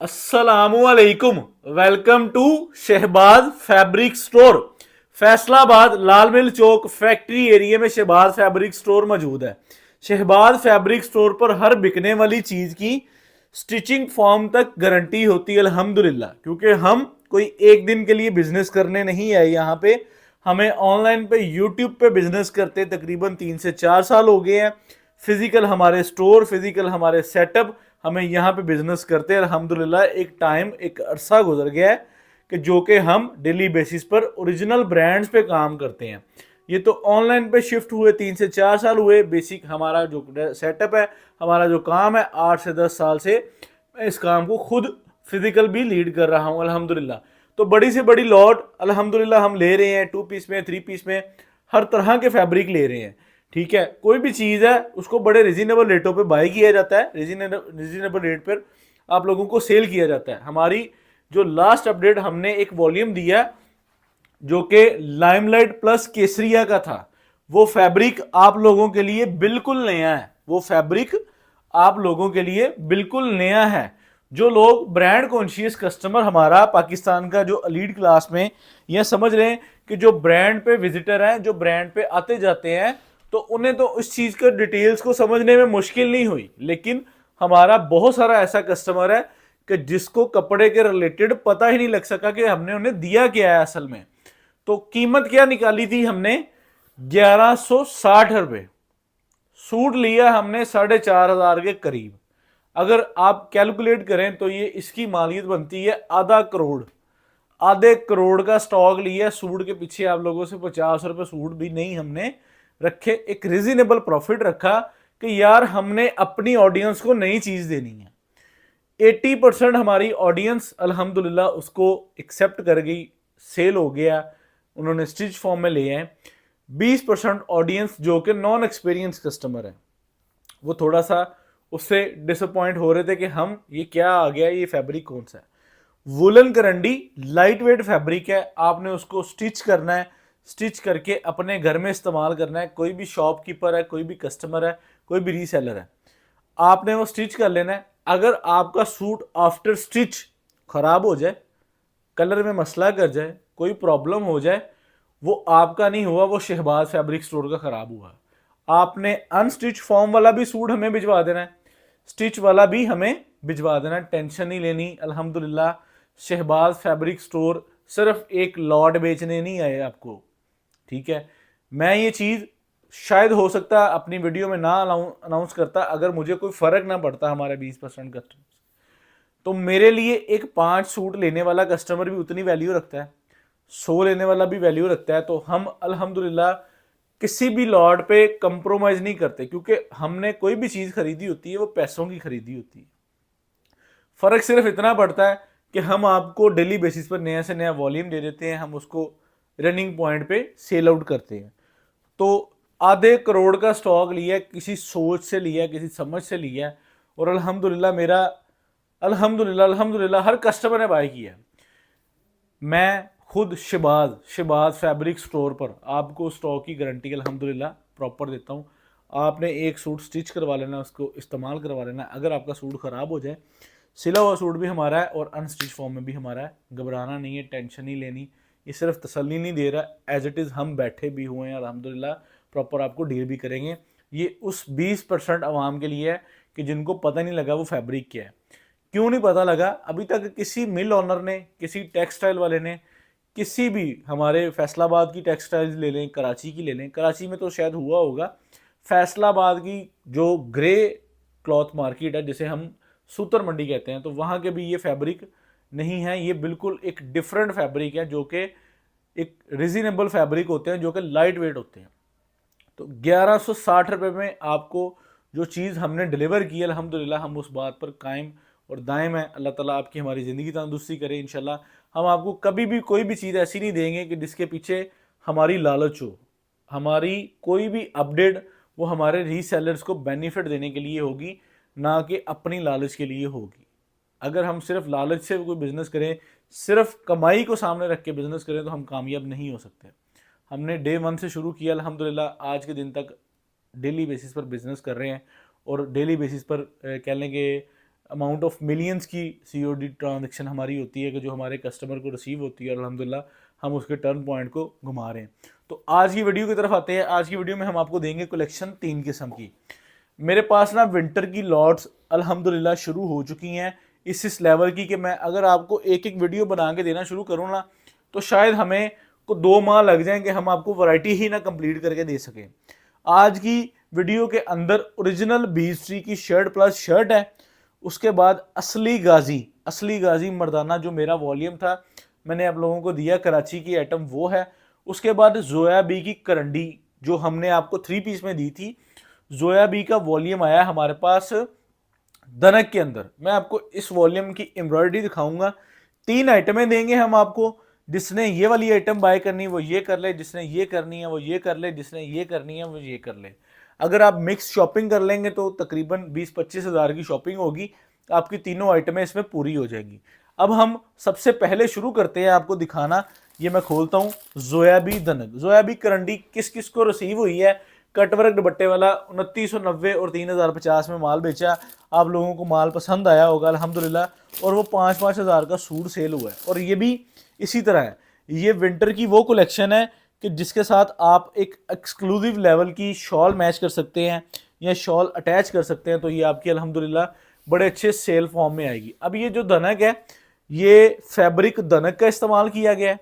अस्सलामुअलैकुम। Welcome to Shahbaz fabric store. Faisalabad Lal mill Chowk factory area में Shahbaz fabric store मौजूद है। शहबाज फैब्रिक स्टोर पर हर बिकने वाली चीज की स्टिचिंग फॉर्म तक गारंटी होती है अल्हम्दुलिल्लाह, क्योंकि हम कोई एक दिन के लिए बिजनेस करने नहीं आए यहाँ पे। हमें ऑनलाइन पे यूट्यूब पे बिजनेस करते तकरीबन 3 से 4 साल हो गए हैं। फिजिकल हमारे स्टोर, फिजिकल हमारे सेटअप, हमें यहाँ पे बिजनेस करते हैं अल्हम्दुलिल्लाह। एक टाइम, एक अरसा गुजर गया है कि जो कि हम डेली बेसिस पर ओरिजिनल ब्रांड्स पे काम करते हैं। ये तो ऑनलाइन पे शिफ्ट हुए 3 से 4 साल हुए। बेसिक हमारा जो सेटअप है, हमारा जो काम है, 8 से 10 साल से मैं इस काम को खुद फिजिकल भी लीड कर रहा हूँ अल्हम्दुलिल्लाह। तो बड़ी से बड़ी लॉट अल्हम्दुलिल्लाह हम ले रहे हैं, 2 पीस में, 3 पीस में, हर तरह के फैब्रिक ले रहे हैं। ठीक है, कोई भी चीज़ है उसको बड़े रिजनेबल रेटों पे बाई किया जाता है, रिजनेबल रेट पर आप लोगों को सेल किया जाता है। हमारी जो लास्ट अपडेट हमने एक वॉल्यूम दिया जो कि लाइमलाइट प्लस केसरिया का था, वो फैब्रिक आप लोगों के लिए बिल्कुल नया है। वो फैब्रिक आप लोगों के लिए बिल्कुल नया है। जो लोग ब्रांड कॉन्शियस कस्टमर हमारा पाकिस्तान का जो लीड क्लास में, यह समझ रहे हैं कि जो ब्रांड पे विजिटर हैं, जो ब्रांड पे आते जाते हैं, तो उन्हें तो इस चीज़ के डिटेल्स को समझने में मुश्किल नहीं हुई। लेकिन हमारा बहुत सारा ऐसा कस्टमर है कि जिसको कपड़े के रिलेटेड पता ही नहीं लग सका कि हमने उन्हें दिया क्या है असल में। तो कीमत क्या निकाली थी हमने? 1160 रुपये। सूट लिया हमने 4,500 के करीब। अगर आप कैलकुलेट करें तो ये इसकी मालियत बनती है आधा करोड़। आधे करोड़ का स्टॉक लिया सूट के पीछे। आप लोगों से 50 रुपये सूट भी नहीं हमने रखे, एक रिजनेबल प्रॉफिट रखा कि यार हमने अपनी ऑडियंस को नई चीज देनी है। 80% हमारी ऑडियंस अल्हम्दुलिल्लाह उसको एक्सेप्ट कर गई, सेल हो गया, उन्होंने स्टिच फॉर्म में लिए हैं। 20% ऑडियंस जो कि नॉन एक्सपीरियंस कस्टमर है, वो थोड़ा सा उससे डिसअपॉइंट हो रहे थे कि हम ये क्या आ गया, ये फैब्रिक कौन सा है। वुलन करंडी लाइट वेट फैब्रिक है, आपने उसको स्टिच करना है, स्टिच करके अपने घर में इस्तेमाल करना है। कोई भी शॉपकीपर है, कोई भी कस्टमर है, कोई भी रीसेलर है, आपने वो स्टिच कर लेना है। अगर आपका सूट आफ्टर स्टिच खराब हो जाए, कलर में मसला कर जाए, कोई प्रॉब्लम हो जाए, वो आपका नहीं हुआ, वो शहबाज फैब्रिक स्टोर का खराब हुआ। आपने अनस्टिच फॉर्म वाला भी सूट हमें भिजवा देना है, स्टिच वाला भी हमें भिजवा देना है, टेंशन नहीं लेनी। अल्हम्दुलिल्लाह शहबाज फैब्रिक स्टोर सिर्फ एक लॉट बेचने नहीं आए आपको। ठीक है, मैं ये चीज़ शायद हो सकता अपनी वीडियो में ना अनाउंस करता अगर मुझे कोई फ़र्क ना पड़ता हमारे 20% कस्टमर। तो मेरे लिए एक 5 सूट लेने वाला कस्टमर भी उतनी वैल्यू रखता है, 100 लेने वाला भी वैल्यू रखता है। तो हम अल्हम्दुलिल्लाह किसी भी लॉट पे कंप्रोमाइज़ नहीं करते, क्योंकि हमने कोई भी चीज़ खरीदी होती है वो पैसों की खरीदी होती है। फ़र्क सिर्फ इतना पड़ता है कि हम आपको डेली बेसिस पर नया से नया वॉल्यूम दे देते हैं, हम उसको रनिंग पॉइंट पे सेल आउट करते हैं। तो आधे करोड़ का स्टॉक लिया है, किसी सोच से लिया है, किसी समझ से लिया है, और अल्हम्दुलिल्लाह मेरा अल्हम्दुलिल्लाह हर कस्टमर ने बाय किया है। मैं खुद शबाज फैब्रिक स्टोर पर आपको स्टॉक की गारंटी अल्हम्दुलिल्लाह प्रॉपर देता हूँ। आपने एक सूट स्टिच करवा लेना, उसको इस्तेमाल करवा लेना। अगर आपका सूट ख़राब हो जाए, सिला हुआ सूट भी हमारा है और अनस्टिच फॉर्म में भी हमारा है। घबराना नहीं है, टेंशन नहीं लेनी। ये सिर्फ तसल्ली नहीं दे रहा, एज इट इज़ हम बैठे भी हुए हैं अल्हम्दुलिल्लाह, प्रॉपर आपको डील भी करेंगे। ये उस 20% आवाम के लिए है कि जिनको पता नहीं लगा वो फैब्रिक क्या है। क्यों नहीं पता लगा? अभी तक किसी मिल ऑनर ने, किसी टेक्सटाइल वाले ने, किसी भी हमारे फैसलाबाद की टेक्सटाइल्स ले लें, कराची की ले लें, कराची में तो शायद हुआ होगा, फैसलाबाद की जो ग्रे क्लॉथ मार्केट है जिसे हम सूतर मंडी कहते हैं, तो वहाँ के भी ये फैब्रिक नहीं है। ये बिल्कुल एक डिफरेंट फैब्रिक है जो कि एक रिजनेबल फैब्रिक होते हैं, जो कि लाइट वेट होते हैं। तो 1160 रुपये में आपको जो चीज़ हमने डिलीवर की, अल्हम्दुलिल्लाह हम उस बात पर कायम और दायम है। अल्लाह ताला आपकी हमारी ज़िंदगी तंदुरुस्ती करे इंशाल्लाह। हम आपको कभी भी कोई भी चीज़ ऐसी नहीं देंगे कि जिसके पीछे हमारी लालच हो। हमारी कोई भी अपडेट वो हमारे रीसेलर्स को बेनिफिट देने के लिए होगी, ना कि अपनी लालच के लिए होगी। अगर हम सिर्फ लालच से कोई बिज़नेस करें, सिर्फ कमाई को सामने रख के बिज़नेस करें, तो हम कामयाब नहीं हो सकते। हमने डे 1 से शुरू किया, अल्हम्दुलिल्लाह आज के दिन तक डेली बेसिस पर बिजनेस कर रहे हैं। और डेली बेसिस पर कह लें कि अमाउंट ऑफ मिलियंस की COD ट्रांजेक्शन हमारी होती है कि जो हमारे कस्टमर को रिसीव होती है, अल्हम्दुलिल्लाह हम उसके टर्न पॉइंट को घुमा रहे हैं। तो आज की वीडियो की तरफ आते हैं। आज की वीडियो में हम आपको देंगे कलेक्शन 3 किस्म की। मेरे पास ना विंटर की लॉट्स अल्हम्दुलिल्लाह शुरू हो चुकी हैं इस लेवल की कि मैं अगर आपको एक एक वीडियो बना के देना शुरू करूँ ना तो शायद हमें को 2 माह लग जाएं कि हम आपको वैरायटी ही ना कंप्लीट करके दे सकें। आज की वीडियो के अंदर ओरिजिनल बीस्ट्री की शर्ट प्लस शर्ट है, उसके बाद असली गाजी मर्दाना जो मेरा वॉल्यूम था मैंने आप लोगों को दिया कराची की आइटम वो है। उसके बाद जोया बी की करंडी जो हमने आपको 3 पीस में दी थी, जोया बी का वॉल्यूम आया हमारे पास दनक के अंदर। मैं आपको इस वॉल्यूम की एम्ब्रॉयडरी दिखाऊंगा। 3 आइटमें देंगे हम आपको, जिसने ये वाली आइटम बाय करनी है वो ये कर ले, जिसने ये करनी है वो ये कर ले, जिसने ये करनी है वो ये कर ले। अगर आप मिक्स शॉपिंग कर लेंगे तो तकरीबन 20-25 हज़ार की शॉपिंग होगी, आपकी तीनों आइटमें इसमें पूरी हो जाएंगी। अब हम सबसे पहले शुरू करते हैं आपको दिखाना। ये मैं खोलता हूँ जोयाबी दनक, जोयाबी करंडी किस किस को रिसीव हुई है। कटवर्क दुपट्टे वाला 2990 और 3050 में माल बेचा। आप लोगों को माल पसंद आया होगा अल्हम्दुलिल्लाह, और वो 5-5 हज़ार का सूट सेल हुआ है। और ये भी इसी तरह है, ये विंटर की वो कलेक्शन है कि जिसके साथ आप एक एक्सक्लूसिव लेवल की शॉल मैच कर सकते हैं या शॉल अटैच कर सकते हैं। तो ये आपकी अल्हम्दुलिल्लाह बड़े अच्छे सेल फॉर्म में आएगी। अब ये जो दनक है ये फैब्रिक दनक का इस्तेमाल किया गया है।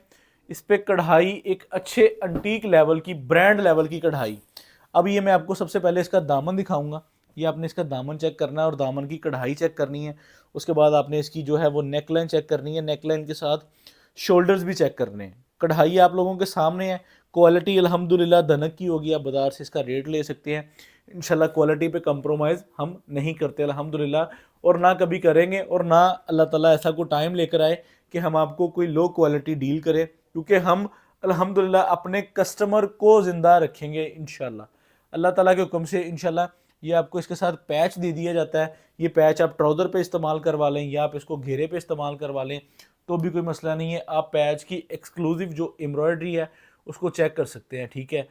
इस पर कढ़ाई एक अच्छे अंटीक लेवल की, ब्रांड लेवल की कढ़ाई। अब ये मैं आपको सबसे पहले इसका दामन दिखाऊंगा। ये आपने इसका दामन चेक करना है और दामन की कढ़ाई चेक करनी है। उसके बाद आपने इसकी जो है वो नेकलाइन चेक करनी है, नेकलाइन के साथ शोल्डर्स भी चेक करने हैं। कढ़ाई आप लोगों के सामने है। क्वालिटी अल्हम्दुलिल्लाह दनक की होगी। आप बाज़ार से इसका रेट ले सकते हैं। इंशाल्लाह क्वालिटी पे कंप्रोमाइज़ हम नहीं करते अल्हम्दुलिल्लाह, और ना कभी करेंगे, और ना अल्लाह ताला ऐसा कोई टाइम लेकर आए कि हम आपको कोई लो क्वालिटी डील करें, क्योंकि हम अल्हम्दुलिल्लाह अपने कस्टमर को ज़िंदा रखेंगे इंशाल्लाह अल्लाह ताला के हुक्म से। इंशाल्लाह ये आपको इसके साथ पैच दे दिया जाता है। ये पैच आप ट्राउज़र पे इस्तेमाल करवा लें या आप इसको घेरे पे इस्तेमाल करवा लें तो भी कोई मसला नहीं है। आप पैच की एक्सक्लूसिव जो एम्ब्रॉयडरी है उसको चेक कर सकते हैं, ठीक है।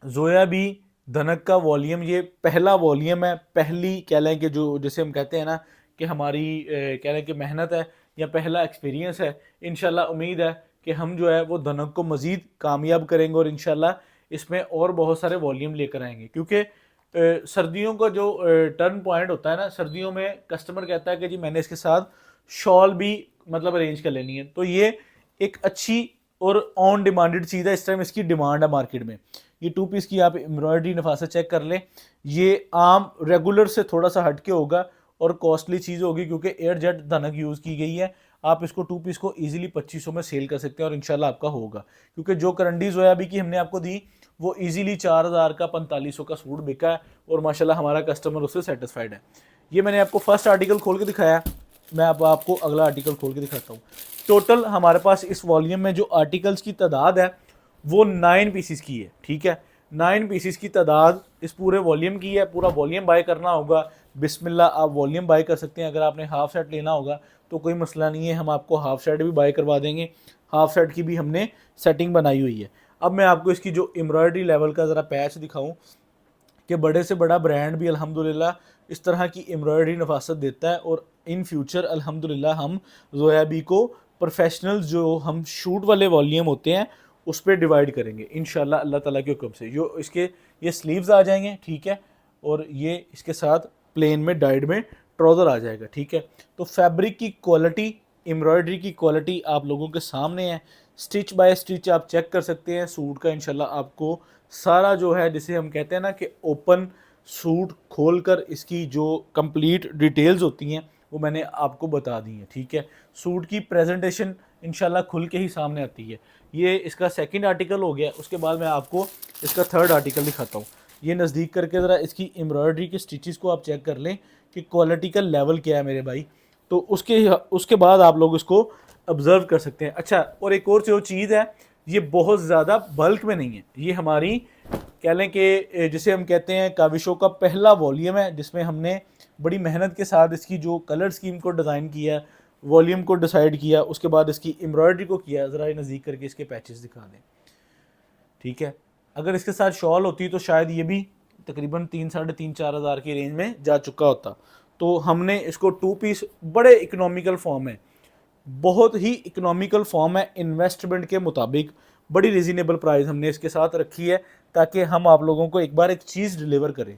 जोया बी धनक का वॉल्यूम ये पहला वॉल्यूम है, पहली कह लें कि जो जैसे हम कहते हैं ना कि हमारी कह लें कि मेहनत है या पहला एक्सपीरियंस है। इंशाल्लाह उम्मीद है कि हम जो है वो धनक को मज़ीद कामयाब करेंगे और इंशाल्लाह इसमें और बहुत सारे वॉल्यूम लेकर आएंगे, क्योंकि सर्दियों का जो टर्न पॉइंट होता है ना, सर्दियों में कस्टमर कहता है कि जी मैंने इसके साथ शॉल भी मतलब अरेंज कर लेनी है। तो ये एक अच्छी और ऑन डिमांडेड चीज़ है। इस टाइम इसकी डिमांड है मार्केट में। ये 2 पीस की आप एम्ब्रॉयडरी नफासत चेक कर लें। ये आम रेगुलर से थोड़ा सा हटके होगा और कॉस्टली चीज़ होगी, क्योंकि एयर जेट धनक यूज़ की गई है। आप इसको 2 पीस को इजीली 2500 में सेल कर सकते हैं और इंशाल्लाह आपका होगा, क्योंकि जो करंडी जोयाबी की हमने आपको दी वो इजीली 4000 का 4500 का सूट बिका है और माशाल्लाह हमारा कस्टमर उससे सेटिस्फाइड है। ये मैंने आपको फर्स्ट आर्टिकल खोल के दिखाया। मैं अब आपको अगला आर्टिकल खोल के दिखाता हूँ। टोटल हमारे पास इस वॉल्यूम में जो आर्टिकल्स की तादाद है वो 9 पीसीस की है, ठीक है। 9 पीसीस की तादाद इस पूरे वॉल्यूम की है। पूरा वॉल्यूम बाय करना होगा, बिस्मिल्लाह आप वॉल्यूम बाय कर सकते हैं। अगर आपने हाफ सेट लेना होगा तो कोई मसला नहीं है, हम आपको हाफ सेट भी बाय करवा देंगे। हाफ सेट की भी हमने सेटिंग बनाई हुई है। अब मैं आपको इसकी जो एम्ब्रॉयडरी लेवल का ज़रा पैच दिखाऊं कि बड़े से बड़ा ब्रांड भी अल्हम्दुलिल्लाह इस तरह की एम्ब्रॉयडरी नफासत देता है, और इन फ्यूचर अल्हम्दुलिल्लाह हम जोयाबी को प्रोफेशनल जो हम शूट वाले वॉल्यूम होते हैं उस पर डिवाइड करेंगे इंशाल्लाह अल्लाह ताला के हुक्म से। जो इसके ये स्लीव्स आ जाएंगे, ठीक है, और ये इसके साथ प्लेन में डाइड में ट्राउज़र आ जाएगा, ठीक है। तो फैब्रिक की क्वालिटी, एम्ब्रॉयडरी की क्वालिटी आप लोगों के सामने है। स्टिच बाय स्टिच आप चेक कर सकते हैं सूट का। इंशाल्लाह आपको सारा जो है, जिसे हम कहते हैं ना कि ओपन सूट खोलकर इसकी जो कंप्लीट डिटेल्स होती हैं वो मैंने आपको बता दी हैं, ठीक है। सूट की प्रेजेंटेशन इंशाल्लाह खुल के ही सामने आती है। ये इसका सेकंड आर्टिकल हो गया। उसके बाद मैं आपको इसका थर्ड आर्टिकल दिखाता हूँ। ये नज़दीक करके ज़रा इसकी एम्ब्रॉयडरी के स्टिचेस को आप चेक कर लें कि क्वालिटी का लेवल क्या है मेरे भाई। तो उसके बाद आप लोग इसको ऑब्ज़र्व कर सकते हैं। अच्छा, और एक और जो चीज़ है, ये बहुत ज़्यादा बल्क में नहीं है। ये हमारी कह लें कि जिसे हम कहते हैं काविशों का पहला वॉल्यूम है, जिसमें हमने बड़ी मेहनत के साथ इसकी जो कलर स्कीम को डिज़ाइन किया, वॉल्यूम को डिसाइड किया, उसके बाद इसकी एम्ब्रॉयडरी को किया। ज़रा नज़दीक करके इसके पैचेस दिखा दें, ठीक है। अगर इसके साथ शॉल होती तो शायद ये भी तकरीबन 3-3.5-4 हज़ार की रेंज में जा चुका होता। तो हमने इसको 2 पीस बड़े इकोनॉमिकल फॉर्म है, बहुत ही इकोनॉमिकल फॉर्म है, इन्वेस्टमेंट के मुताबिक बड़ी रिजनेबल प्राइस हमने इसके साथ रखी है ताकि हम आप लोगों को एक बार एक चीज़ डिलीवर करें।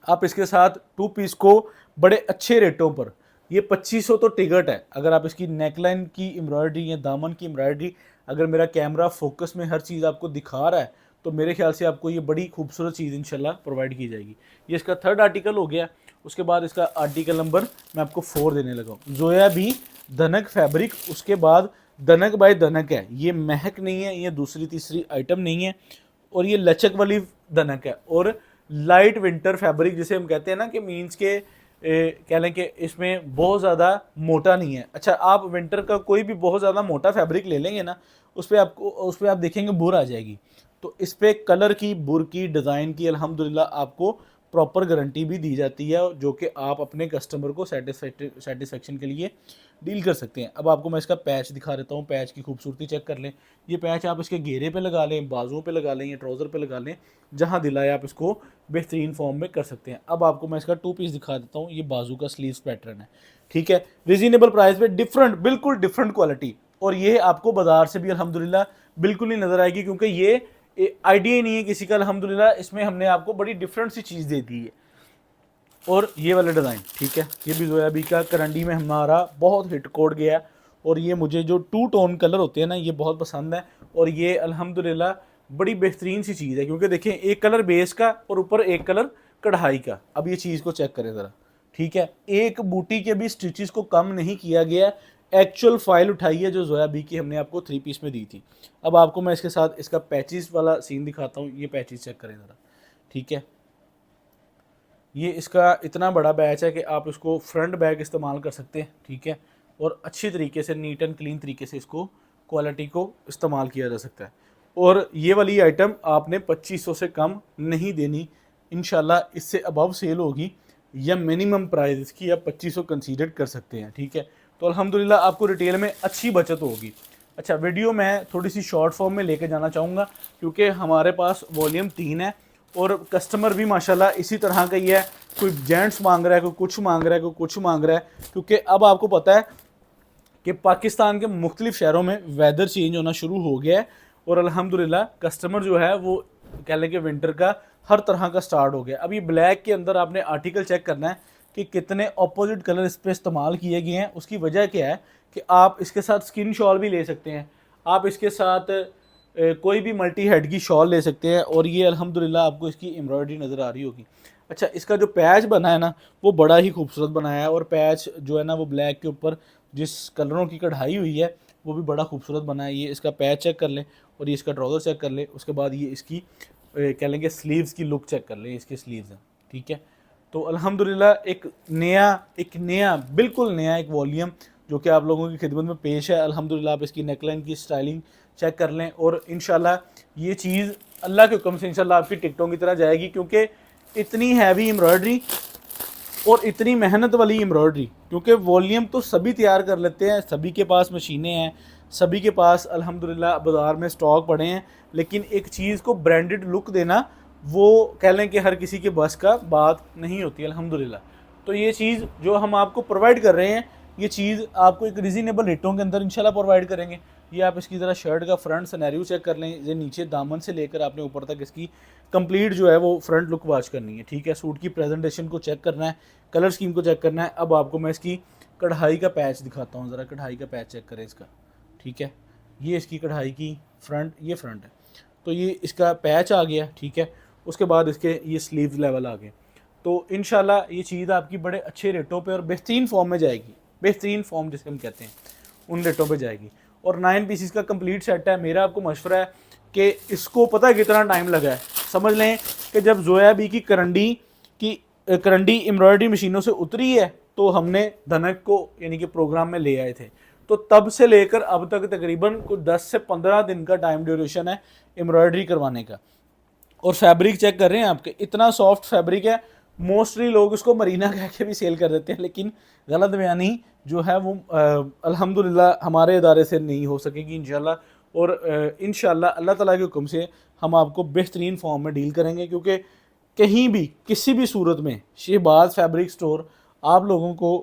आप इसके साथ 2 पीस को बड़े अच्छे रेटों पर, ये 2500 तो टिकट है। अगर आप इसकी नेकलाइन की एम्ब्रॉयडरी या दामन की एम्ब्रॉयडरी, अगर मेरा कैमरा फोकस में हर चीज़ आपको दिखा रहा है तो मेरे ख्याल से आपको ये बड़ी खूबसूरत चीज़ इंशाल्लाह प्रोवाइड की जाएगी। ये इसका 3rd आर्टिकल हो गया। उसके बाद इसका आर्टिकल नंबर मैं आपको 4 देने लगा हूँ, जोया भी धनक फैब्रिक। उसके बाद धनक बाय धनक है, ये महक नहीं है, ये दूसरी तीसरी आइटम नहीं है, और ये लचक वाली धनक है, और लाइट विंटर फैब्रिक जिसे हम कहते हैं ना कि मीन्स के कह लें कि इसमें बहुत ज़्यादा मोटा नहीं है। अच्छा, आप विंटर का कोई भी बहुत ज़्यादा मोटा फैब्रिक ले लेंगे ना, उस पर आप देखेंगे बुर आ जाएगी। तो इस पर कलर की, बुर की, डिज़ाइन की अल्हम्दुलिल्लाह आपको प्रॉपर गारंटी भी दी जाती है, जो कि आप अपने कस्टमर को सेटिस्फेक्शन के लिए डील कर सकते हैं। अब आपको मैं इसका पैच दिखा देता हूँ, पैच की खूबसूरती चेक कर लें। ये पैच आप इसके घेरे पे लगा लें, बाजुओं पे लगा लें, या ट्राउज़र पे लगा लें, जहाँ दिलाए आप इसको बेहतरीन फॉर्म में कर सकते हैं। अब आपको मैं इसका 2 पीस दिखा देता हूँ। ये बाजू का स्लीव्स पैटर्न है, ठीक है, रिजनेबल प्राइस पे, डिफरेंट, बिल्कुल डिफरेंट क्वालिटी, और ये आपको बाजार से भी अल्हम्दुलिल्लाह बिल्कुल नहीं नज़र आएगी, क्योंकि ये आइडिया ही नहीं है किसी का। अल्हम्दुलिल्लाह इसमें हमने आपको बड़ी डिफरेंट सी चीज़ दे दी है। और ये वाला डिज़ाइन, ठीक है, ये भी जोया बी का करंडी में हमारा बहुत हिट कोड गया, और ये मुझे जो 2 टोन कलर होते हैं ना, ये बहुत पसंद है। और ये अल्हम्दुलिल्लाह बड़ी बेहतरीन सी चीज़ है, क्योंकि देखें एक कलर बेस का और ऊपर एक कलर कढ़ाई का। अब ये चीज़ को चेक करें ज़रा, ठीक है, एक बूटी के भी स्टिचेस को कम नहीं किया गया। एक्चुअल फाइल उठाई है जो जोया बी की हमने आपको 3 पीस में दी थी। अब आपको मैं इसके साथ इसका पैचेस वाला सीन दिखाता हूँ। ये पैचेस चेक करें ज़रा, ठीक है, ये इसका इतना बड़ा बैच है कि आप इसको फ्रंट बैग इस्तेमाल कर सकते हैं, ठीक है, और अच्छी तरीके से नीट एंड क्लीन तरीके से इसको क्वालिटी को इस्तेमाल किया जा सकता है। और ये वाली आइटम आपने 2500 से कम नहीं देनी, इंशाल्लाह इससे अबव सेल होगी, या मिनिमम प्राइस इसकी आप 2500 कंसीडर कर सकते हैं, ठीक है। तो अल्हम्दुलिल्लाह आपको रिटेल में अच्छी बचत होगी। अच्छा, वीडियो मैं थोड़ी सी शॉर्ट फॉर्म में लेके जाना चाहूँगा, क्योंकि हमारे पास वॉल्यूम 3 है, और कस्टमर भी माशाल्लाह इसी तरह का ही है। कोई जेंट्स मांग रहा है, कोई कुछ मांग रहा है, कोई कुछ मांग रहा है, क्योंकि अब आपको पता है कि पाकिस्तान के मुख्तलिफ शहरों में वेदर चेंज होना शुरू हो गया है, और अल्हम्दुलिल्लाह कस्टमर जो है वो कह लें कि विंटर का हर तरह का स्टार्ट हो गया। अब ये ब्लैक के अंदर आपने आर्टिकल चेक करना है कि कितने अपोजिट कलर इस पर इस्तेमाल किए गए हैं। उसकी वजह क्या है कि आप इसके साथ स्किन शॉल भी ले सकते हैं, आप इसके साथ कोई भी मल्टी हेड की शॉल ले सकते हैं, और ये अल्हम्दुलिल्लाह आपको इसकी एम्ब्रॉयडरी नज़र आ रही होगी। अच्छा, इसका जो पैच बना है ना, वो बड़ा ही खूबसूरत बनाया है, और पैच जो है ना वो ब्लैक के ऊपर जिस कलरों की कढ़ाई हुई है वो भी बड़ा खूबसूरत बना है। ये इसका पैच चेक कर लें, और ये इसका ट्राउज़र चेक कर लें। उसके बाद ये इसकी कह लेंगे स्लीव्स की लुक चेक कर लें, इसके स्लीव्स हैं, ठीक है। तो अल्हम्दुलिल्लाह एक नया बिल्कुल नया एक वॉल्यूम जो कि आप लोगों की खिदमत में पेश है। अल्हम्दुलिल्लाह आप इसकी नेकलाइन की स्टाइलिंग चेक कर लें, और इंशाल्लाह ये चीज़ अल्लाह के हुक्म से इंशाल्लाह आपकी टिकटों की तरह जाएगी, क्योंकि इतनी हैवी एम्ब्रॉयडरी और इतनी मेहनत वाली एम्ब्रॉयडरी, क्योंकि वॉल्यूम तो सभी तैयार कर लेते हैं, सभी के पास मशीनें हैं, सभी के पास अल्हम्दुलिल्लाह बाज़ार में स्टॉक पड़े हैं, लेकिन एक चीज़ को ब्रांडेड लुक देना वो कह लें कि हर किसी के बस का बात नहीं होती अल्हम्दुलिल्लाह। तो ये चीज़ जो हम आपको प्रोवाइड कर रहे हैं, ये चीज़ आपको एक रीज़नेबल रेटों के अंदर इंशाल्लाह प्रोवाइड करेंगे। ये आप इसकी ज़रा शर्ट का फ्रंट सिनेरियो चेक कर लें, ये नीचे दामन से लेकर आपने ऊपर तक इसकी कंप्लीट जो है वो फ्रंट लुक वॉच करनी है, ठीक है। सूट की प्रेजेंटेशन को चेक करना है, कलर स्कीम को चेक करना है। अब आपको मैं इसकी कढ़ाई का पैच दिखाता हूँ, ज़रा कढ़ाई का पैच चेक करें इसका, ठीक है। ये इसकी कढ़ाई की फ्रंट, ये फ्रंट है, तो ये इसका पैच आ गया, ठीक है। उसके बाद इसके ये स्लीव लेवल आ गए। तो इंशाल्लाह ये चीज़ आपकी बड़े अच्छे रेटों पे और बेहतरीन फॉर्म में जाएगी, बेहतरीन फॉर्म जिसे हम कहते हैं उन रेटों पे जाएगी। और 9 पीसीस का कंप्लीट सेट है। मेरा आपको मशवरा है कि इसको पता है कितना टाइम लगा है। समझ लें कि जब जोया बी की करंडी एम्ब्रॉयडरी मशीनों से उतरी है तो हमने धनक को यानी कि प्रोग्राम में ले आए थे, तो तब से लेकर अब तक तकरीबन कुछ 10 से 15 दिन का टाइम ड्यूरेशन है एम्ब्रॉयडरी करवाने का। और फैब्रिक चेक कर रहे हैं आपके, इतना सॉफ्ट फैब्रिक है। मोस्टली लोग इसको मरीना कह के भी सेल कर देते हैं, लेकिन गलत बयानी जो है वो अल्हम्दुलिल्लाह हमारे इदारे से नहीं हो सकेगी इंशाल्लाह। और इंशाल्लाह अल्लाह ताला के हुक्म से हम आपको बेहतरीन फॉर्म में डील करेंगे, क्योंकि कहीं भी किसी भी सूरत में शहबाज फैब्रिक स्टोर आप लोगों को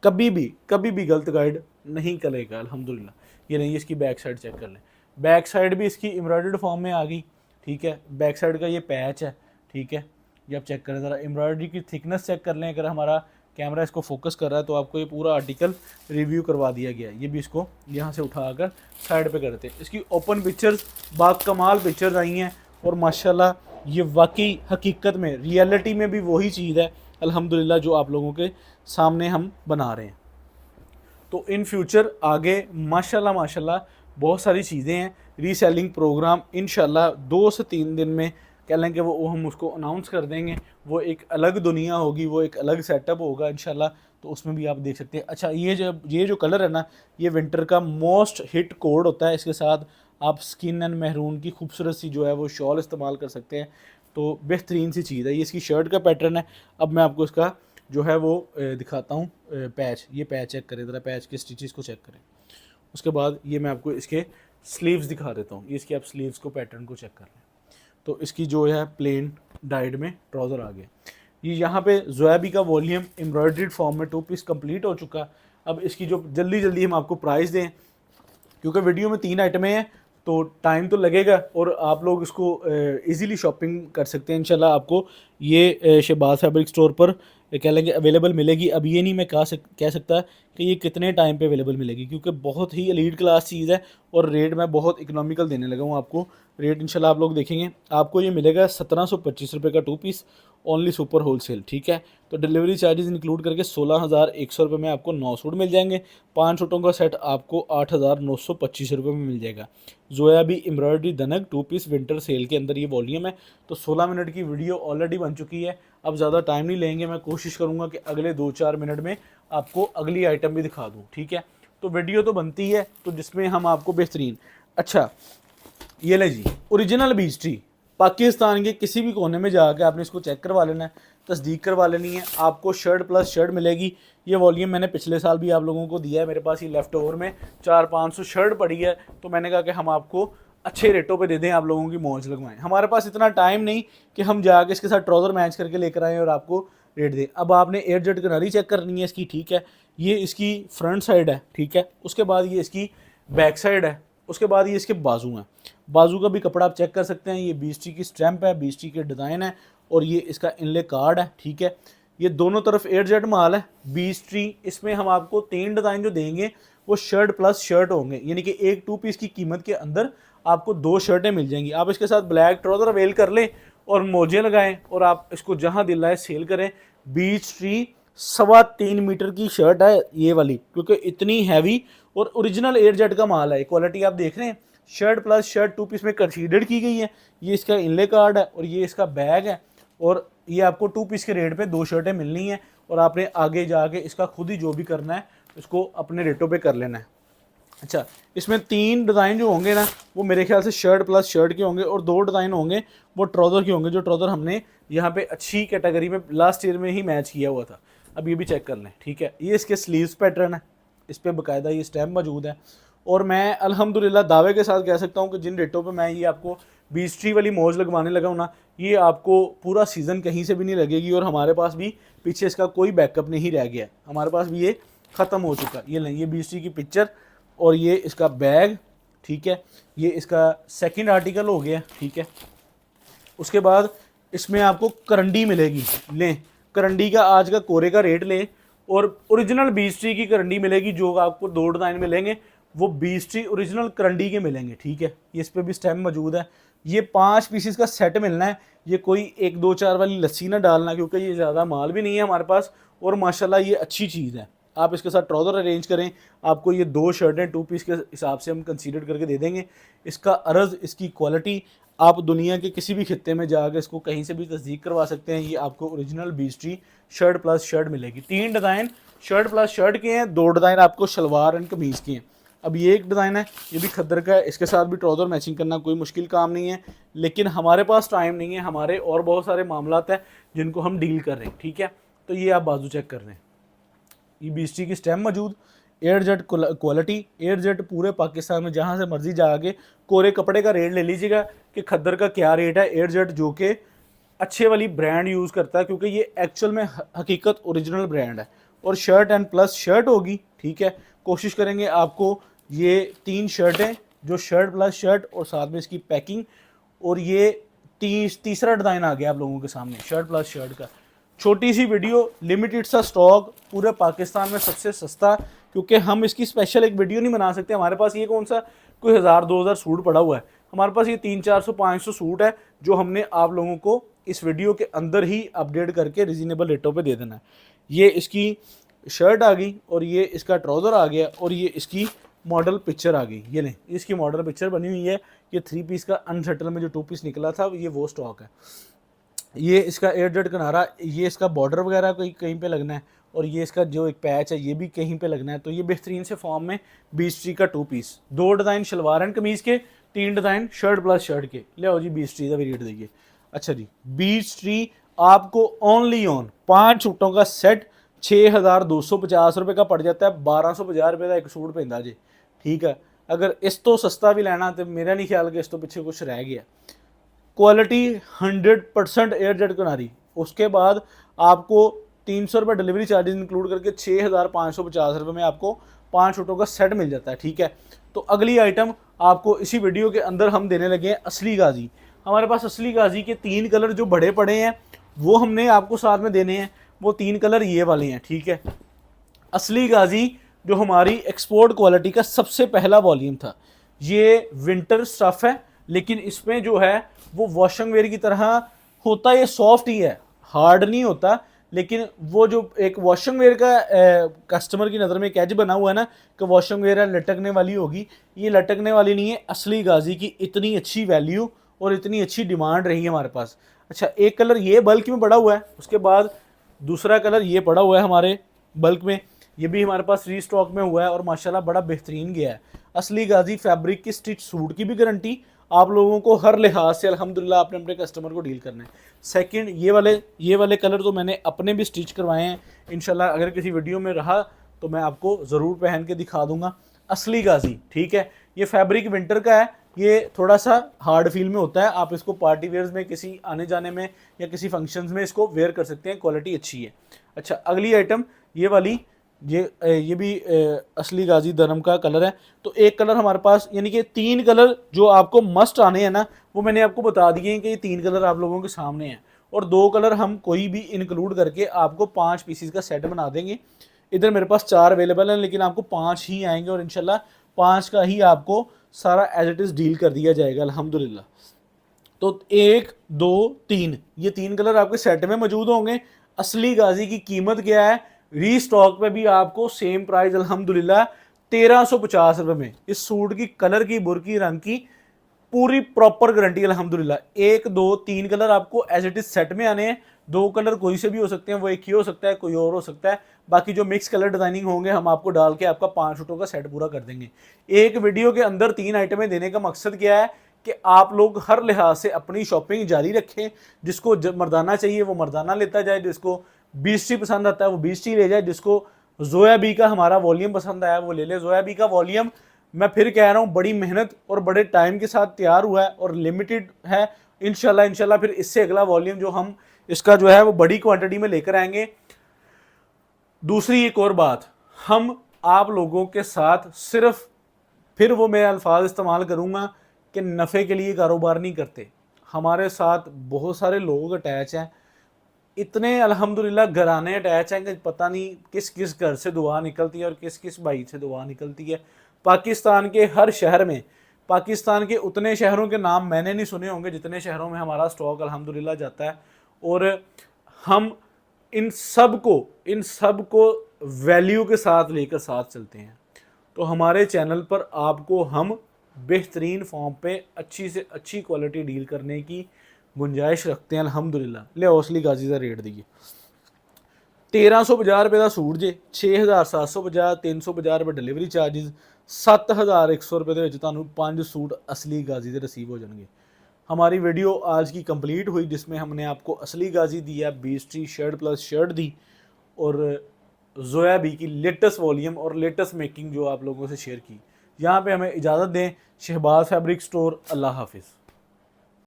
कभी भी गलत गाइड नहीं करेगा अल्हम्दुलिल्लाह। ये नहीं, इसकी बैक साइड चेक कर लें, बैक साइड भी इसकी एम्ब्रॉयडर्ड फॉर्म में आ गई, ठीक है। बैक साइड का ये पैच है, ठीक है, ये आप चेक करें ज़रा, एम्ब्रॉयडरी की थिकनेस चेक कर लें। अगर हमारा कैमरा इसको फोकस कर रहा है तो आपको ये पूरा आर्टिकल रिव्यू करवा दिया गया है। ये भी इसको यहाँ से उठाकर साइड पे करते हैं। इसकी ओपन पिक्चर्स, बाकमाल पिक्चर्स आई हैं और माशाल्लाह ये वाकई हकीकत में रियलिटी में भी वही चीज़ है अल्हम्दुलिल्लाह जो आप लोगों के सामने हम बना रहे हैं। तो इन फ्यूचर आगे माशाल्लाह बहुत सारी चीज़ें हैं। रीसेलिंग प्रोग्राम इंशाल्लाह 2 से 3 दिन में कह लें कि वो हम उसको अनाउंस कर देंगे। वो एक अलग दुनिया होगी, वो एक अलग सेटअप होगा इंशाल्लाह। तो उसमें भी आप देख सकते हैं। अच्छा, ये जो कलर है ना, ये विंटर का मोस्ट हिट कोड होता है। इसके साथ आप स्किन एंड महरून की खूबसूरत सी जो है वो शॉल इस्तेमाल कर सकते हैं। तो बेहतरीन सी चीज़ है। ये इसकी शर्ट का पैटर्न है। अब मैं आपको इसका जो है वो दिखाता हूँ पैच। ये पैच चेक करें ज़रा, पैच के स्टिचेस को चेक करें। उसके बाद ये मैं आपको इसके स्लीव्स दिखा देता हूँ। ये इसके आप स्लीव्स को पैटर्न को चेक कर लें। तो इसकी जो है प्लेन डाइड में ट्राउज़र आ गया। ये यहाँ पे ज़ोयाबी का वॉल्यूम एम्ब्रॉयड्रीड फॉर्म में 2 पीस कंप्लीट हो चुका। अब इसकी जो जल्दी हम आपको प्राइस दें, क्योंकि वीडियो में 3 आइटमें हैं तो टाइम तो लगेगा और आप लोग इसको इजीली शॉपिंग कर सकते हैं इंशाल्लाह। आपको ये शहबाज फैब्रिक स्टोर पर कह लेंगे अवेलेबल मिलेगी। अब ये नहीं मैं कह सकता कि ये कितने टाइम पे अवेलेबल मिलेगी, क्योंकि बहुत ही एलीट क्लास चीज़ है और रेट मैं बहुत इकोनॉमिकल देने लगा हूँ आपको। रेट इंशाल्लाह आप लोग देखेंगे, आपको ये मिलेगा 1725 रुपये का 2 पीस, ओनली सुपर होलसेल, ठीक है। तो डिलीवरी चार्जेस इंक्लूड करके 16,100 रुपये में आपको 9 सूट मिल जाएंगे। 5 सूटों का सेट आपको 8,925 रुपये में मिल जाएगा। ज़ोयाबी एम्ब्रॉयडरी दनक 2 पीस विंटर सेल के अंदर ये वॉल्यूम है। तो 16 मिनट की वीडियो ऑलरेडी बन चुकी है। अब ज़्यादा टाइम नहीं लेंगे, मैं कोशिश करूँगा कि अगले 2-4 मिनट में आपको अगली आइटम भी दिखा दूँ, ठीक है। तो वीडियो तो बनती है तो जिसमें हम आपको बेहतरीन, अच्छा ये ले जी, ओरिजिनल बीच ट्री पाकिस्तान के किसी भी कोने में जाकर आपने इसको चेक करवा लेना है, तस्दीक करवा लेनी है। आपको शर्ट प्लस शर्ट मिलेगी। ये वॉल्यूम मैंने पिछले साल भी आप लोगों को दिया है। मेरे पास ये लेफ़्ट ओवर में 400-500 शर्ट पड़ी है, तो मैंने कहा कि हम आपको अच्छे रेटों पे दे दें, आप लोगों की मौज लगवाएं। हमारे पास इतना टाइम नहीं कि हम जाके इसके साथ ट्राउज़र मैच करके लेकर आएँ और आपको रेट दें। अब आपने एयर जेट किनारी चेक करनी है इसकी, ठीक है। ये इसकी फ्रंट साइड है, ठीक है। उसके बाद ये इसकी बैक साइड है। उसके बाद ये इसके बाजू हैं। बाजू का भी कपड़ा आप चेक कर सकते हैं। ये बीच की स्टैंप है, बीच के डिज़ाइन है और ये इसका इनले कार्ड है, ठीक है। ये दोनों तरफ एयर जेट माल है। बीच ट्री, इसमें हम आपको 3 डिज़ाइन जो देंगे वो शर्ट प्लस शर्ट होंगे, यानी कि एक 2 पीस की कीमत के अंदर आपको 2 शर्टें मिल जाएंगी। आप इसके साथ ब्लैक ट्राउज़र अवेल कर लें और मोजे लगाएं और आप इसको जहां दिल आए सेल करें। बीच ट्री 3.25 मीटर की शर्ट है ये वाली, क्योंकि इतनी हैवी और ओरिजिनल एयर जेट का माल है। क्वालिटी आप देख रहे हैं, शर्ट प्लस शर्ट 2 पीस में कंसीडर्ड की गई है। ये इसका इनले कार्ड है और ये इसका बैग है और ये आपको 2 पीस के रेट पे 2 शर्टें मिलनी है और आपने आगे जाके इसका खुद ही जो भी करना है इसको अपने रेटों पे कर लेना है। अच्छा, इसमें 3 डिज़ाइन जो होंगे ना वो मेरे ख्याल से शर्ट प्लस शर्ट के होंगे और 2 डिज़ाइन होंगे वो ट्राउज़र के होंगे, जो ट्राउज़र हमने यहाँ पे अच्छी कैटेगरी में लास्ट ईयर में ही मैच किया हुआ था। अब ये भी चेक कर लें, ठीक है। ये इसके स्लीव्स पैटर्न है, इस पर बाकायदा ये स्टैम्प मौजूद है और मैं अल्हम्दुलिल्लाह दावे के साथ कह सकता हूँ कि जिन रेटों पे मैं ये आपको बीच ट्री वाली मौज लगवाने लगा हूँ ना, ये आपको पूरा सीज़न कहीं से भी नहीं लगेगी और हमारे पास भी पीछे इसका कोई बैकअप नहीं रह गया। हमारे पास भी ये ख़त्म हो चुका। ये लें, ये बीच ट्री की पिक्चर और ये इसका बैग, ठीक है। ये इसका सेकंड आर्टिकल हो गया, ठीक है। उसके बाद इसमें आपको करंडी मिलेगी। लें, करंडी का आज का कोरे का रेट लें और ओरिजिनल बीच ट्री की करंडी मिलेगी। जो आपको 2 डिज़ाइन मिलेंगे वो बीच ट्री ओरिजिनल करंडी के मिलेंगे, ठीक है। ये इस पर भी स्टैम्प मौजूद है। ये 5 पीसेस का सेट मिलना है। ये कोई 1 2 4 वाली लस्सी ना डालना, क्योंकि ये ज़्यादा माल भी नहीं है हमारे पास और माशाल्लाह ये अच्छी चीज़ है। आप इसके साथ ट्राउज़र अरेंज करें, आपको ये 2 शर्टें 2 पीस के हिसाब से हम कंसीडर करके दे देंगे। इसका अर्ज़, इसकी क्वालिटी आप दुनिया के किसी भी खित्ते में जाकर इसको कहीं से भी तस्दीक करवा सकते हैं। ये आपको original beech tree shirt plus shirt मिलेगी। 3 डिज़ाइन शर्ट प्लस शर्ट के हैं, 2 डिज़ाइन आपको शलवार एंड कमीज़ के हैं। अब ये एक डिज़ाइन है, ये भी खद्दर का है। इसके साथ भी ट्राउज़र मैचिंग करना कोई मुश्किल काम नहीं है, लेकिन हमारे पास टाइम नहीं है। हमारे और बहुत सारे मामलात हैं जिनको हम डील कर रहे हैं, ठीक है। तो ये आप बाजू चेक कर रहे हैं, ये बीच ट्री की स्टैम्प मौजूद, air jet quality. Air jet पूरे पाकिस्तान में जहाँ से मर्जी जाके कोरे कपड़े का रेट ले लीजिएगा कि खद्दर का क्या रेट है। एयर जेट जो कि अच्छे वाली ब्रांड यूज़ करता है, क्योंकि ये एक्चुअल में हकीकत ओरिजिनल ब्रांड है। और शर्ट एंड प्लस शर्ट होगी, ठीक है। कोशिश करेंगे आपको ये 3 शर्टें, जो शर्ट प्लस शर्ट और साथ में इसकी पैकिंग, और ये तीसरा डिज़ाइन आ गया आप लोगों के सामने शर्ट प्लस शर्ट का। छोटी सी वीडियो, लिमिटेड सा स्टॉक, पूरे पाकिस्तान में सबसे सस्ता, क्योंकि हम इसकी स्पेशल एक वीडियो नहीं बना सकते। हमारे पास ये कौन सा कोई 1000-2000 सूट पड़ा हुआ है, हमारे पास ये 300-400-500 सूट है जो हमने आप लोगों को इस वीडियो के अंदर ही अपडेट करके रिजनेबल रेटों पे दे देना है। ये इसकी शर्ट आ गई और ये इसका ट्राउज़र आ गया और ये इसकी मॉडल पिक्चर आ गई। ये नहीं, इसकी मॉडल पिक्चर बनी हुई है। ये 3 पीस का अनसेटल में जो 2 पीस निकला था ये वो स्टॉक है। ये इसका एयरजेट किनारा, ये इसका बॉर्डर वगैरह कहीं पे लगना है, और ये इसका जो एक पैच है ये भी कहीं पे लगना है। तो ये बेहतरीन से फॉर्म में बीच ट्री का 2 पीस, 2 डिज़ाइन शलवार एंड कमीज़ के, 3 डिज़ाइन शर्ट प्लस शर्ट के। ले आओ जी बीच ट्री का भी रेट देखिए। अच्छा जी, बीच ट्री आपको ओनली ऑन 5 सूटों का सेट 6250 रुपये का पड़ जाता है। 1250 रुपये का एक सूट पैंदा जी, ठीक है। अगर इस तो सस्ता भी लेना तो मेरा नहीं ख्याल कि इस तो पीछे कुछ रह गया। क्वालिटी 100% एयरजेट किनारी। उसके बाद आपको 300 रुपये डिलीवरी चार्जेस इंक्लूड करके 6550 रुपये में आपको 5 सूटों का सेट मिल जाता है, ठीक है। तो अगली आइटम आपको इसी वीडियो के अंदर हम देने लगे हैं असली गाजी। हमारे पास असली गाजी के 3 कलर जो बड़े पड़े हैं वो हमने आपको साथ में देने हैं। वो 3 कलर ये वाले हैं, ठीक है। असली गाजी जो हमारी एक्सपोर्ट क्वालिटी का सबसे पहला वॉल्यूम था, ये विंटर स्टफ़ है, लेकिन इसमें जो है वो वॉशिंग वेयर की तरह होता, ये सॉफ्ट ही है, हार्ड नहीं होता। लेकिन वो जो एक वॉशिंग वेयर का कस्टमर की नज़र में एक एज बना हुआ है ना कि वॉशिंग वेयर है लटकने वाली होगी, ये लटकने वाली नहीं है। असली गाजी की इतनी अच्छी वैल्यू और इतनी अच्छी डिमांड रही है हमारे पास। अच्छा, एक कलर ये बल्क में पड़ा हुआ है, उसके बाद दूसरा कलर ये पड़ा हुआ है हमारे बल्क में, ये भी हमारे पास रीस्टॉक में हुआ है और माशाल्लाह बड़ा बेहतरीन गया है। असली गाजी फैब्रिक की स्टिच सूट की भी गारंटी आप लोगों को हर लिहाज से अल्हम्दुलिल्लाह आपने अपने कस्टमर को डील करना है। सेकंड, ये वाले कलर तो मैंने अपने भी स्टिच करवाए हैं। इंशाल्लाह अगर किसी वीडियो में रहा तो मैं आपको ज़रूर पहन के दिखा दूंगा। असली गाजी, ठीक है। ये फैब्रिक विंटर का है, ये थोड़ा सा हार्ड फील में होता है। आप इसको पार्टी वेयर्स में किसी आने जाने में या किसी फंक्शंस में इसको वेयर कर सकते हैं, क्वालिटी अच्छी है। अच्छा, अगली आइटम ये वाली, ये भी असली गाजी दरम का कलर है। तो एक कलर हमारे पास, यानी कि 3 कलर जो आपको मस्ट आने हैं ना, वो मैंने आपको बता दिए हैं कि ये 3 कलर आप लोगों के सामने हैं, और 2 कलर हम कोई भी इंक्लूड करके आपको 5 पीसीज का सेट बना देंगे। इधर मेरे पास 4 अवेलेबल हैं, लेकिन आपको 5 ही आएंगे और इंशाल्लाह 5 का ही आपको सारा एज इट इज़ डील कर दिया जाएगा अल्हम्दुलिल्लाह। तो 1 2 3 ये 3 कलर आपके सेट में मौजूद होंगे। असली गाजी की कीमत क्या है? रीस्टॉक पे भी आपको सेम प्राइस अल्हम्दुलिल्लाह 1350 रुपये में। इस सूट की कलर की, बुरकी, रंग की पूरी प्रॉपर गारंटी अल्हम्दुलिल्लाह। 1 2 3 कलर आपको एज इट इज सेट में आने हैं। 2 कलर कोई से भी हो सकते हैं, वो एक ही हो सकता है, कोई और हो सकता है। बाकी जो मिक्स कलर डिजाइनिंग होंगे हम आपको डाल के आपका 5 सूटों का सेट पूरा कर देंगे। एक वीडियो के अंदर 3 आइटमें देने का मकसद क्या है कि आप लोग हर लिहाज से अपनी शॉपिंग जारी रखें। जिसको मर्दाना चाहिए वो मर्दाना लेता जाए, जिसको बीस्टी पसंद आता है वो बीस्टी ले जाए, जिसको जोया बी का हमारा वॉल्यूम पसंद आया वो ले ले। जोया बी का वॉल्यूम मैं फिर कह रहा हूँ बड़ी मेहनत और बड़े टाइम के साथ तैयार हुआ है और लिमिटेड है। इंशाल्लाह फिर इससे अगला वॉल्यूम जो हम इसका जो है वो बड़ी क्वांटिटी में लेकर आएंगे। दूसरी एक और बात, हम आप लोगों के साथ सिर्फ, फिर वो मैं अल्फाज इस्तेमाल करूँगा कि नफ़े के लिए कारोबार नहीं करते। हमारे साथ बहुत सारे लोग अटैच हैं, इतने अल्हम्दुलिल्लाह घराने अटैच हैं कि पता नहीं किस किस घर से दुआ निकलती है और किस किस भाई से दुआ निकलती है। पाकिस्तान के हर शहर में, पाकिस्तान के उतने शहरों के नाम मैंने नहीं सुने होंगे जितने शहरों में हमारा स्टॉक अल्हम्दुलिल्लाह जाता है। और हम इन सब को वैल्यू के साथ लेकर साथ चलते हैं। तो हमारे चैनल पर आपको हम बेहतरीन फॉर्म पे अच्छी से अच्छी क्वालिटी डील करने की गुंजाइश रखते हैं अल्हम्दुलिल्लाह। ले असली गाजी का रेट दिए 1350 रुपये का सूट जे, 6750, 350 रुपये डिलीवरी चार्जिज, 7100 रुपये के 5 सूट असली गाजी से रिसीव हो जाएंगे। हमारी वीडियो आज की कंप्लीट हुई जिसमें हमने आपको असली गाजी दिया, बीस्टी शर्ट प्लस शर्ट दी और जोया बी की लेटेस्ट वॉल्यूम और लेटेस्ट मेकिंग जो आप लोगों से शेयर की। यहाँ पे हमें इजाज़त दें। शहबाज फैब्रिक स्टोर, अल्लाह हाफिज़।